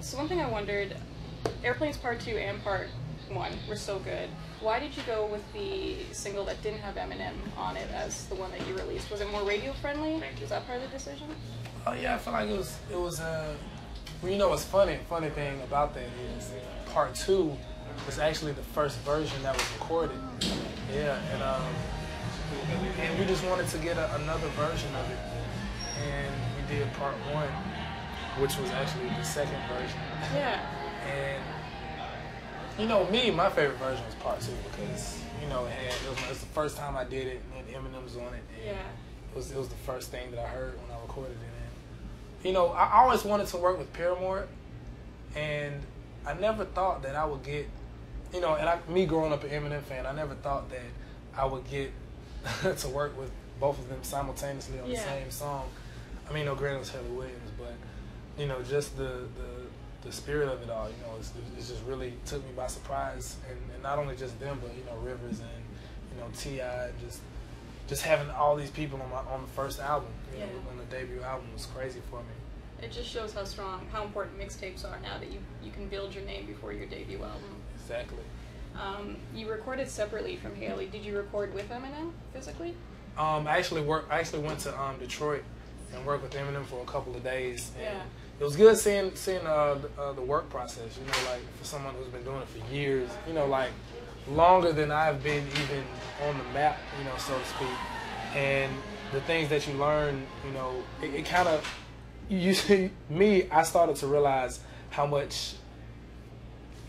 So one thing I wondered, Airplanes Part 2 and Part 1 were so good. Why did you go with the single that didn't have Eminem on it as the one that you released? Was it more radio friendly? Was that part of the decision? Oh yeah, I feel like it was well, you know what's funny thing about that is Part 2 was actually the first version that was recorded. Yeah, and we just wanted to get another version of it, and we did Part 1, which was actually the second version. Yeah. And you know, my favorite version was Part 2 because you know it was the first time I did it, and Eminem's on it. And yeah. It was the first thing that I heard when I recorded it. And you know, I always wanted to work with Paramore, and I never thought that I would get, you know, and me growing up an Eminem fan, I never thought that I would get to work with both of them simultaneously on the same song. I mean, no, granted it was Haley Williams, but you know, just the spirit of it all, you know, it just really took me by surprise, and not only just them, but you know, Rivers and you know T.I. just having all these people on the first album, you know, on the debut album was crazy for me. It just shows how important mixtapes are now that you can build your name before your debut album. Exactly. You recorded separately from Haley. Did you record with Eminem physically? I actually went to Detroit and worked with Eminem for a couple of days. And it was good seeing the work process. You know, like for someone who's been doing it for years. You know, like longer than I've been even on the map. You know, so to speak. And the things that you learn, you know, it kind of I started to realize how much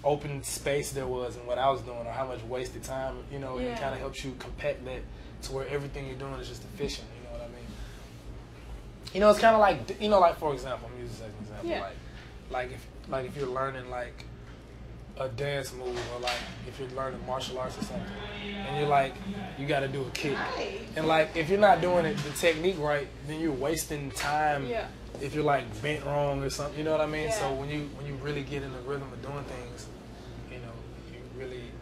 open space there was in what I was doing, or how much wasted time, you know, and it kind of helps you compact that to where everything you're doing is just efficient, you know what I mean? You know, it's kind of like, you know, like for example, music as an example, like if you're learning like a dance move, or like if you're learning martial arts or something, and you're like, you got to do a kick, and like if you're not doing the technique right, then you're wasting time. If you're like bent wrong or something, you know what I mean? So when you really get in the rhythm of doing things, you know, it really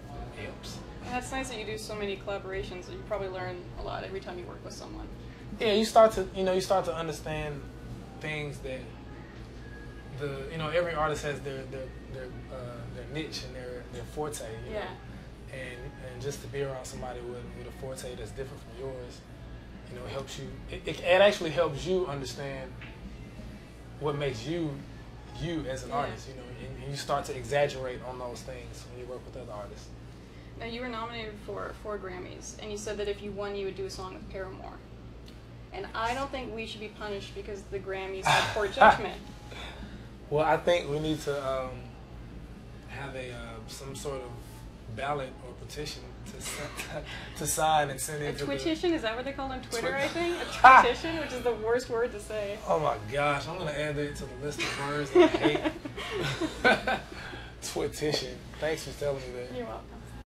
helps. And that's nice that you do so many collaborations. You probably learn a lot every time you work with someone. Yeah, you start to understand things that every artist has their niche and their forte. You know? And just to be around somebody with a forte that's different from yours, you know, helps you. It actually helps you understand what makes you as an artist, you know, and you start to exaggerate on those things when you work with other artists. Now, you were nominated for 4 Grammys, and you said that if you won, you would do a song with Paramore. And I don't think we should be punished because the Grammys had poor judgment. Well, I think we need to have some sort of ballot or petition to sign and send it to twitition? Is that what they call on Twitter, I think? A twitition, which is the worst word to say. Oh my gosh, I'm going to add that to the list of words that I hate. Twitition. Thanks for telling me that. You're welcome.